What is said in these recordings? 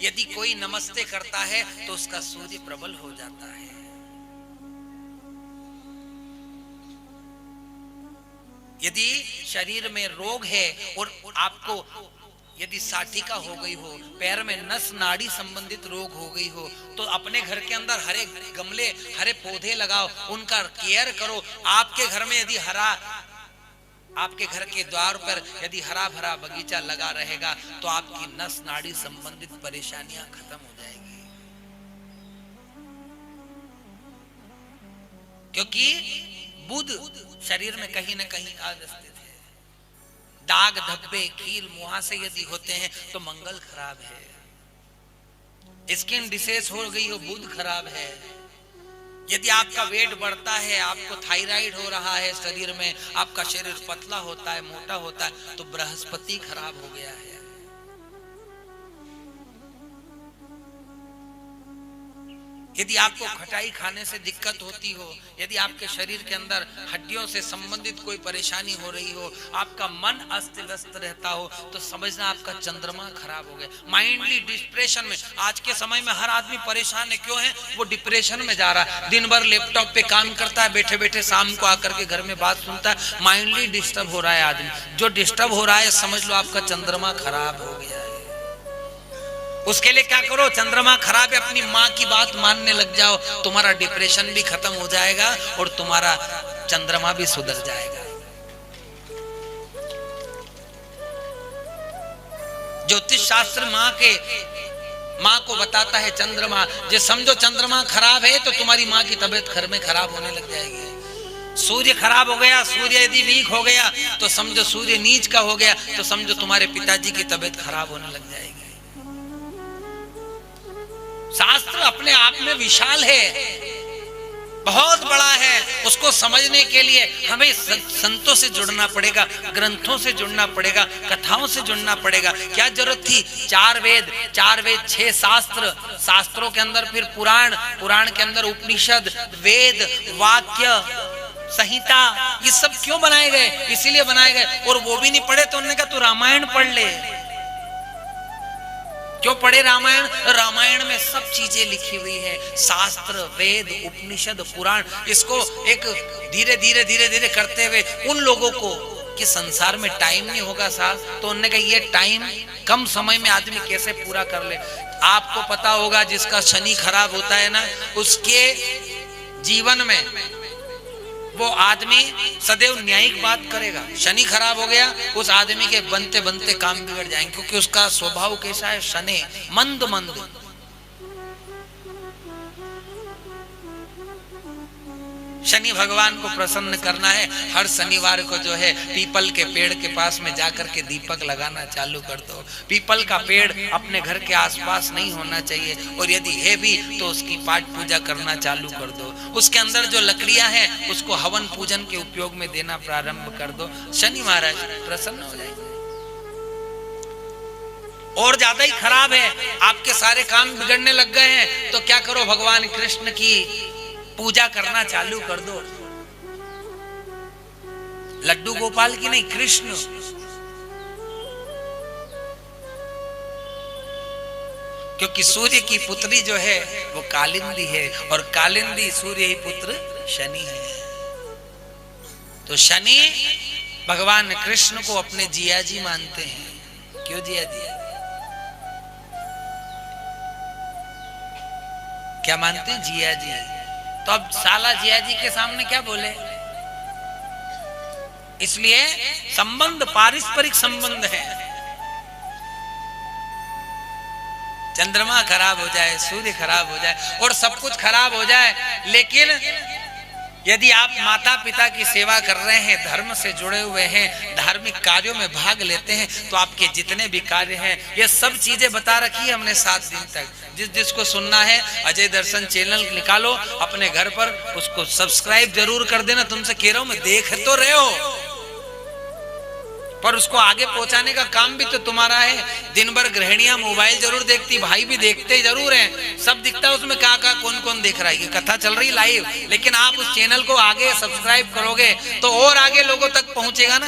यदि कोई नमस्ते करता है तो उसका सूर्य प्रबल हो जाता है। यदि शरीर में रोग है और आपको यदि साठिका हो गई हो, पैर में नस नाड़ी संबंधित रोग हो गई हो, तो अपने घर के अंदर हरे गमले हरे पौधे लगाओ, उनका केयर करो। आपके घर में यदि आपके घर के द्वार पर यदि हरा भरा बगीचा लगा रहेगा तो आपकी नस नाड़ी संबंधित परेशानियां खत्म हो जाएगी। क्योंकि बुध शरीर में कहीं ना कहीं अवस्थित है। दाग धब्बे कील मुहासे यदि होते हैं तो मंगल खराब है। स्किन डिसीज हो गई हो, बुध खराब है। यदि आपका वेट बढ़ता है, आपको थायराइड हो रहा है, शरीर में आपका शरीर पतला होता है, मोटा होता है, तो बृहस्पति खराब हो गया है। यदि आपको खटाई खाने से दिक्कत होती हो, यदि आपके शरीर के अंदर हड्डियों से संबंधित कोई परेशानी हो रही हो, आपका मन अस्त व्यस्त रहता हो, तो समझना आपका चंद्रमा खराब हो गया। माइंडली डिप्रेशन में आज के समय में हर आदमी परेशान है। क्यों है? वो डिप्रेशन में जा रहा है। दिन भर लैपटॉप पे काम करता है, बैठे बैठे शाम को आकर के घर में बात सुनता है, माइंडली डिस्टर्ब हो रहा है आदमी। जो डिस्टर्ब हो रहा है समझ लो आपका चंद्रमा खराब हो गया है। उसके लिए क्या करो? चंद्रमा खराब है, अपनी माँ की बात मानने लग जाओ, तुम्हारा डिप्रेशन भी खत्म हो जाएगा और तुम्हारा चंद्रमा भी सुधर जाएगा। ज्योतिष शास्त्र माँ को बताता है चंद्रमा, जो समझो चंद्रमा खराब है तो तुम्हारी माँ की तबीयत घर में खराब होने लग जाएगी। सूर्य खराब हो गया, सूर्य यदि वीक हो गया तो समझो सूर्य नीच का हो गया, तो समझो तुम्हारे पिताजी की तबीयत खराब होने लग जाएगी। शास्त्र अपने आप में विशाल है, बहुत बड़ा है। उसको समझने के लिए हमें संतों से जुड़ना पड़ेगा, ग्रंथों से जुड़ना पड़ेगा, कथाओं से जुड़ना पड़ेगा। क्या जरूरत थी? 4 वेद 6 शास्त्र, शास्त्रों के अंदर फिर पुराण, पुराण के अंदर उपनिषद, वेद, वाक्य, संहिता, ये सब क्यों बनाए गए? इसीलिए बनाए गए। और वो भी नहीं पढ़े तो उन्होंने कहा तू रामायण पढ़ ले। क्यों पढ़े रामायण? रामायण में सब चीजें लिखी हुई है, शास्त्र, वेद, उपनिषद, पुराण। इसको एक धीरे धीरे करते हुए उन लोगों को कि संसार में टाइम नहीं होगा साहब, तो उन्होंने कहा ये टाइम कम समय में आदमी कैसे पूरा कर ले। आपको पता होगा जिसका शनि खराब होता है ना, उसके जीवन में वो आदमी सदैव न्यायिक बात करेगा। शनि खराब हो गया, उस आदमी के बनते बनते काम बिगड़ जाएंगे, क्योंकि उसका स्वभाव कैसा है? शनि मंद मंद। शनि भगवान को प्रसन्न करना है, हर शनिवार को जो है पीपल के पेड़ के पास में जाकर के दीपक लगाना चालू कर दो। पीपल का पेड़ अपने घर के आसपास नहीं होना चाहिए, और यदि है भी तो उसकी पाठ पूजा करना चालू कर दो। उसके अंदर जो लकड़ियां हैं उसको हवन पूजन के उपयोग में देना प्रारंभ कर दो। शनि महाराज प्रसन्न हो जाएंगे। और ज्यादा ही खराब है, आपके सारे काम बिगड़ने लग गए हैं, तो क्या करो? भगवान कृष्ण की पूजा करना चालू कर दो। लड्डू गोपाल की नहीं, कृष्ण। क्योंकि सूर्य की पुत्री जो है वो कालिंदी है, और कालिंदी सूर्य ही पुत्र शनि है। तो शनि भगवान कृष्ण को अपने जिया जी मानते हैं। क्यों जिया जी? क्या मानते हैं? जिया जी। तो अब साला जिया जी के सामने क्या बोले? इसलिए संबंध पारस्परिक संबंध है। चंद्रमा खराब हो जाए, सूर्य खराब हो जाए और सब कुछ खराब हो जाए, लेकिन यदि आप माता पिता की सेवा कर रहे हैं, धर्म से जुड़े हुए हैं, धार्मिक कार्यों में भाग लेते हैं, तो आपके जितने भी कार्य हैं, ये सब चीजें बता रखी है हमने 7 दिन तक। जिसको सुनना है अजय दर्शन चैनल निकालो अपने घर पर, उसको सब्सक्राइब जरूर कर देना। तुमसे कह रहा हूं, मैं देख तो रहे हो, पर उसको आगे पहुंचाने का काम भी तो तुम्हारा है। दिन भर गृहिणियां मोबाइल जरूर देखती, भाई भी देखते जरूर हैं, सब दिखता है उसमें क्या कौन कौन देख रहा है। ये कथा चल रही लाइव, लेकिन आप उस चैनल को आगे सब्सक्राइब करोगे तो और आगे लोगों तक पहुंचेगा ना।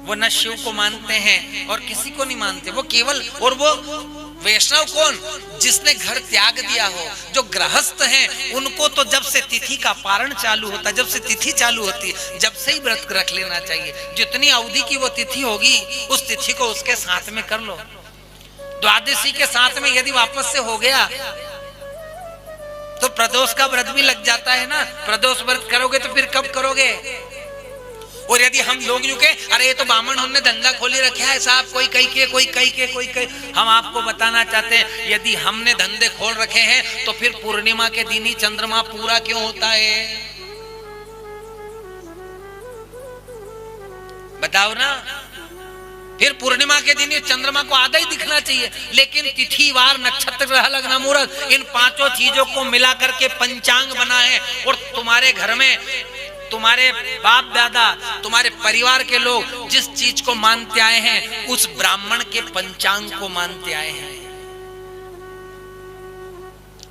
वो न शिव को मानते हैं और किसी को नहीं मानते, वो केवल, और वो वैष्णव कौन, जिसने घर त्याग दिया हो। जो गृहस्थ हैं उनको तो जब से तिथि का पारण चालू होता है, जब से तिथि चालू होती है, जब से ही व्रत रख लेना चाहिए। जितनी अवधि की वो तिथि होगी उस तिथि को उसके साथ में कर लो। द्वादशी के साथ में यदि वापस से हो गया तो प्रदोष का व्रत भी लग जाता है ना। प्रदोष व्रत करोगे तो फिर कब करोगे? और यदि हम लोग यूं के अरे ये तो बामण हमने धंधा खोली रखा है साहब, कोई कई के कोई कई के कोई कई, हम आपको बताना चाहते हैं यदि हमने धंधे खोल रखे हैं तो फिर पूर्णिमा के दिन ही चंद्रमा पूरा क्यों होता है? बताओ ना। फिर पूर्णिमा के दिन चंद्रमा को आधा ही दिखना चाहिए, लेकिन तिथि वार नक्षत्र ग्रह लग्न मुहूर्त इन पांचों चीजों को मिलाकर के पंचांग बना है। और तुम्हारे घर में तुम्हारे बाप दादा, तुम्हारे परिवार के लोग जिस चीज को मानते आए हैं उस ब्राह्मण के पंचांग को मानते आए हैं।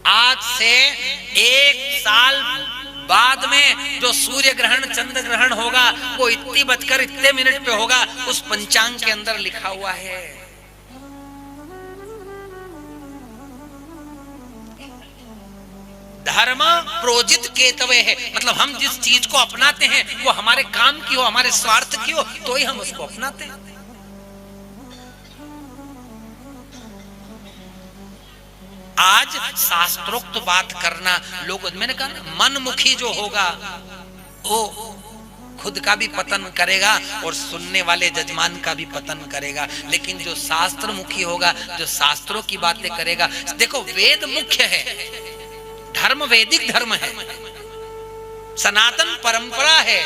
आज से 1 साल बाद में जो सूर्य ग्रहण चंद्र ग्रहण होगा वो इतनी बजकर इतने मिनट पे होगा, उस पंचांग के अंदर लिखा हुआ है। धर्म प्रोजित केतवे है, मतलब हम जिस चीज को अपनाते हैं वो हमारे काम की हो, हमारे स्वार्थ की हो तो ही हम उसको अपनाते हैं। आज शास्त्रोक्त बात करना लोग, मैंने कहा मनमुखी जो होगा वो खुद का भी पतन करेगा और सुनने वाले जजमान का भी पतन करेगा, लेकिन जो शास्त्र मुखी होगा, जो शास्त्रों की बातें करेगा, देखो वेद मुख्य है, धर्म वैदिक धर्म है, सनातन परंपरा है,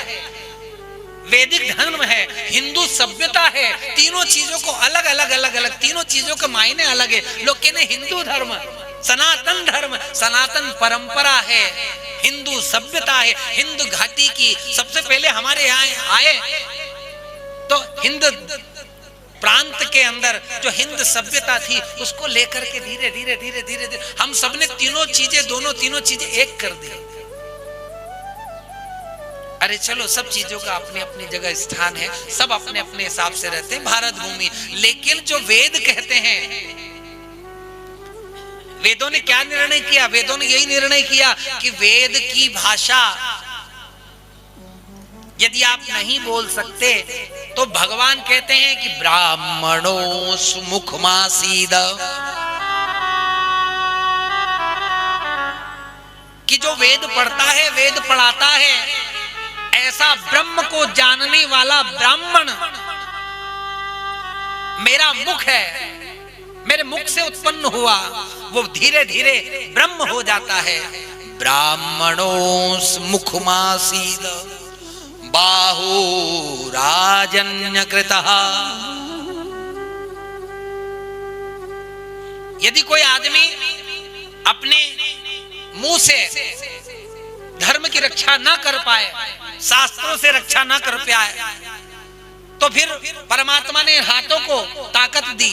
वैदिक धर्म है, हिंदू सभ्यता है। तीनों चीजों को अलग अलग अलग अलग, तीनों चीजों के मायने अलग है। लोग कहते हिंदू धर्म, सनातन धर्म, सनातन परंपरा है, हिंदू सभ्यता है। हिंदू घाटी की सबसे पहले हमारे यहाँ आए तो हिंद प्रांत के अंदर जो हिंद सभ्यता थी उसको लेकर के धीरे धीरे धीरे धीरे धीरे हम सबने तीनों चीजें एक कर दी। अरे चलो, सब चीजों का अपनी अपनी जगह स्थान है, सब अपने अपने हिसाब से रहते हैं भारत भूमि। लेकिन जो वेद कहते हैं, वेदों ने क्या निर्णय किया? वेदों ने यही निर्णय किया कि वेद की भाषा यदि आप नहीं बोल सकते तो भगवान कहते हैं कि ब्राह्मणों सुमुखमासीद, कि जो वेद पढ़ता है, वेद पढ़ाता है, ऐसा ब्रह्म को जानने वाला ब्राह्मण मेरा मुख है, मेरे मुख से उत्पन्न हुआ, वो धीरे धीरे ब्रह्म हो जाता है। ब्राह्मणों मुखमासीद बाहु राजन्यकृतः। यदि कोई आदमी अपने मुंह से धर्म की रक्षा ना कर पाए, शास्त्रों से रक्षा ना कर पाए, तो फिर परमात्मा ने हाथों को ताकत दी।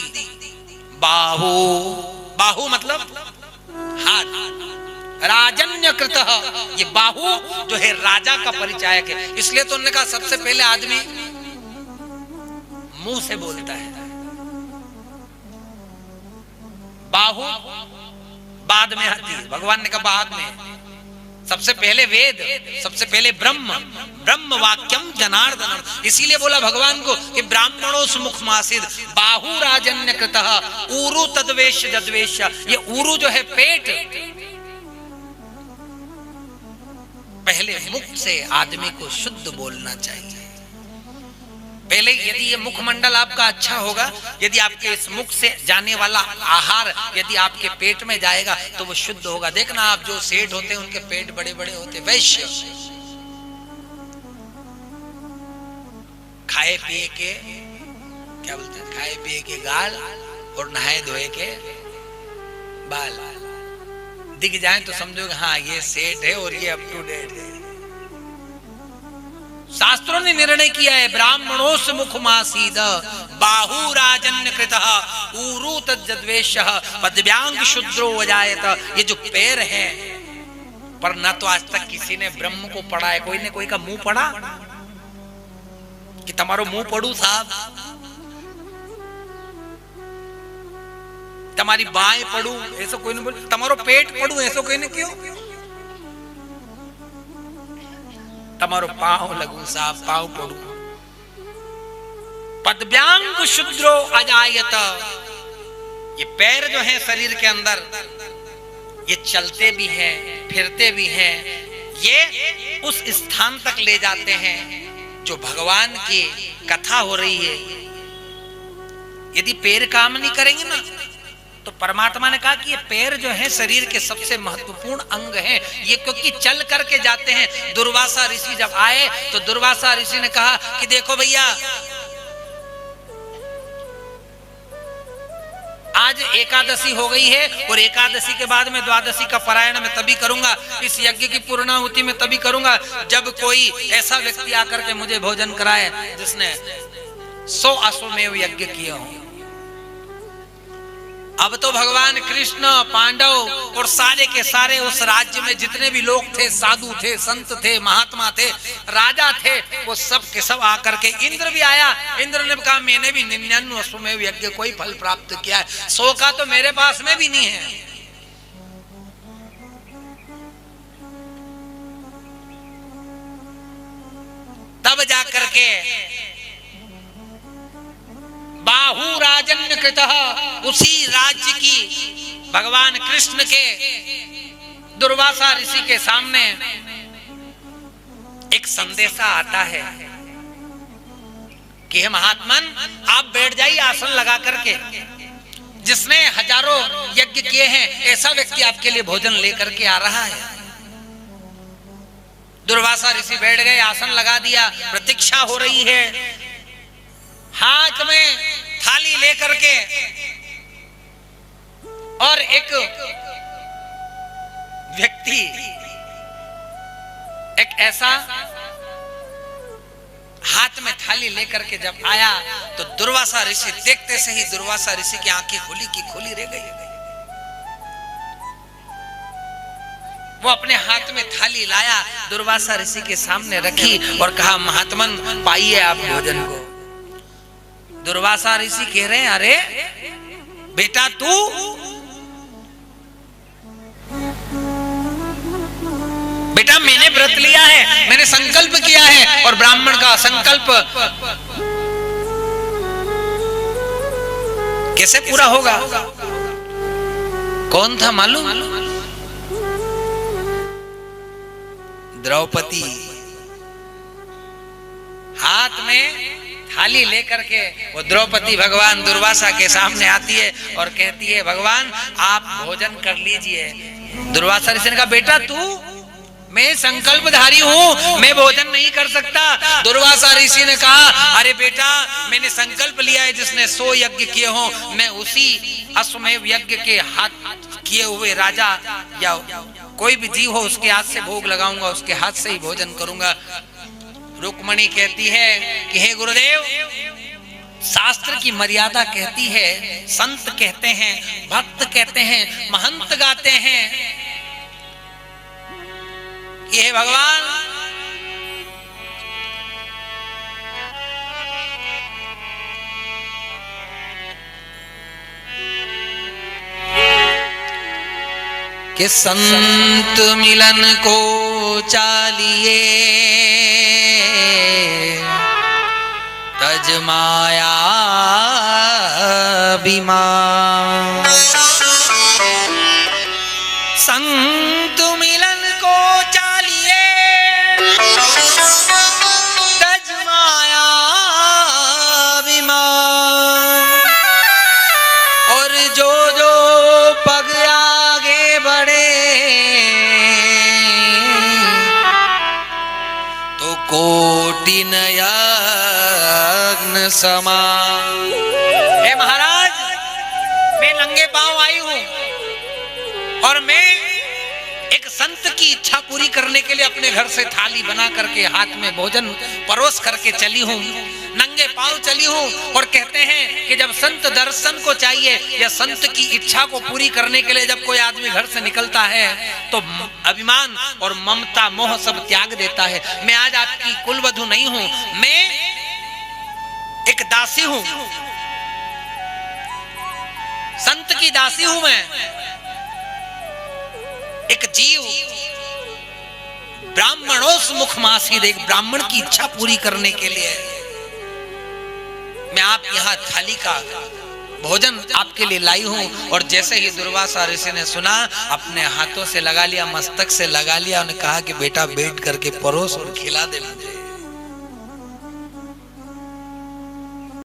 बाहु, बाहु मतलब हाथ, राजन्यकृत, ये बाहु जो है राजा का परिचायक है। इसलिए तो उन्होंने कहा सबसे पहले आदमी मुंह से बोलता है, बाहु बाद में आती है। भगवान ने कहा बाद में, सबसे पहले वेद, सबसे पहले ब्रह्म, ब्रह्म वाक्यम जनार्दनम। इसीलिए बोला भगवान को कि ब्राह्मणों सुमुखमासीद बाहु राजन्यकृतः ऊरु तद्वेश जद्वेश। ये ऊरु जो है पेट, पहले मुख से आदमी को शुद्ध बोलना चाहिए। पहले यदि ये मुखमंडल आपका अच्छा होगा, यदि आपके इस मुख से जाने वाला आहार यदि आपके पेट में जाएगा तो वो शुद्ध होगा। देखना आप जो सेठ होते हैं उनके पेट बड़े बड़े होते, वैश्य, खाए पिए के क्या बोलते हैं, खाए पिए के गाल और नहाए धोए के बाल दिख जाए तो समझोगे हाँ ये सेठ है और ये अप टू डेट है। शास्त्रों ने निर्णय किया है ब्राह्मणोस मुखमासीद बाहु राजन्यकृतः ऊरु तज्जद्वेषः पद्भ्यांग शूद्रो वजायत। ये जो पैर है, पर न तो आज तक किसी ने ब्रह्म को पढ़ा है, कोई ने कोई का मुंह पढ़ा, कि तमारो मुंह पड़ू साहब, तमारी बाएं पड़ू, ऐसा कोई नहीं बोल, तमारो पेट पड़ू, ऐसा कोई नहीं क्यों, तमारो पांव लगू साहब, पांव पड़ू। पदव्यांग शुद्रो अजायत, ये पैर जो है शरीर के अंदर, ये चलते भी हैं, फिरते भी हैं, ये उस स्थान तक ले जाते हैं जो भगवान की कथा हो रही है। यदि पैर काम नहीं करेंगे ना, तो परमात्मा ने कहा कि ये पैर जो है शरीर के सबसे महत्वपूर्ण अंग हैं, ये क्योंकि चल करके जाते हैं। दुर्वासा ऋषि जब आए तो दुर्वासा ऋषि ने कहा कि देखो भैया, आज एकादशी हो गई है और एकादशी के बाद में द्वादशी का पारायण मैं तभी करूंगा, इस यज्ञ की पूर्णाहुति में तभी करूंगा जब कोई ऐसा व्यक्ति आकर के मुझे भोजन कराए जिसने 100 अश्वमेव यज्ञ किए हों। अब तो भगवान कृष्ण, पांडव और सारे के सारे उस राज्य में जितने भी लोग थे, साधु थे, संत थे, महात्मा थे, राजा थे, वो सब के सब आकर के, इंद्र भी आया। इंद्र ने कहा मैंने भी 99 अश्वमेव यज्ञ कोई फल प्राप्त किया है, 100 का तो मेरे पास में भी नहीं है। तब जाकर के बाहु राजन्य कृतः, उसी राज्य की भगवान कृष्ण के दुर्वासा ऋषि के सामने एक संदेशा आता है कि हे महात्मन, आप बैठ जाइए आसन लगा करके, जिसने हजारों यज्ञ किए हैं ऐसा व्यक्ति आपके लिए भोजन लेकर के आ रहा है। दुर्वासा ऋषि बैठ गए, आसन लगा दिया, प्रतीक्षा हो रही है। हाथ में थाली लेकर के और एक व्यक्ति, एक ऐसा हाथ में थाली लेकर के जब आया तो दुर्वासा ऋषि देखते से ही दुर्वासा ऋषि की आंखें खुली की खुली रह गई। वो अपने हाथ में थाली लाया, दुर्वासा ऋषि के सामने रखी और कहा महात्मन पाइए आप भोजन को। दुर्वासा ऋषि कह रहे हैं अरे बेटा, तू बेटा मैंने व्रत लिया है, मैंने संकल्प किया है, और ब्राह्मण का संकल्प कैसे पूरा होगा? कौन था मालूम? द्रौपदी। हाथ में थाली लेकर के वो द्रौपदी भगवान दुर्वासा के सामने आती है और कहती है भगवान आप भोजन कर लीजिए। दुर्वासा ऋषि ने कहा बेटा तू, मैं संकल्पधारी हूँ, मैं भोजन नहीं कर सकता। दुर्वासा ऋषि ने कहा अरे बेटा, मैंने संकल्प लिया है जिसने 100 यज्ञ किए हों, मैं उसी अश्वमेव यज्ञ के हाथ किए हुए राजा या कोई भी जीव हो उसके हाथ से भोग लगाऊंगा, उसके हाथ से ही भोजन करूंगा। रुक्मणी कहती है कि हे गुरुदेव, शास्त्र की मर्यादा कहती है, संत कहते हैं, भक्त कहते हैं, महंत गाते हैं, ये भगवान कि संत मिलन को चालिए तज माया बीमार। संत मिलन को चालिए तज माया बीमार। और जो जो पग आगे बढ़े तो कोटि यज्ञ समान। हे महाराज, मैं नंगे पांव आई हूं और मैं एक संत की इच्छा पूरी करने के लिए अपने घर से थाली बना करके हाथ में भोजन परोस करके चली हूं, नंगे पांव चली हूं। और कहते हैं कि जब संत दर्शन को चाहिए या संत की इच्छा को पूरी करने के लिए जब कोई आदमी घर से निकलता है तो अभिमान और ममता मोह सब त्याग देता है। मैं आज आपकी कुलवधू नहीं हूं, मैं एक दासी हूं, संत की दासी हूं मैं। एक जीव ब्राह्मणोस मुख मासीद, एक ब्राह्मण की इच्छा पूरी करने के लिए मैं आप यहाँ थाली का भोजन आपके लिए लाई हूं। और जैसे ही दुर्वासा ऋषि ने सुना, अपने हाथों से लगा लिया, मस्तक से लगा लिया, उन्हें कहा कि बेटा बैठ करके परोस और खिला दे मुझे।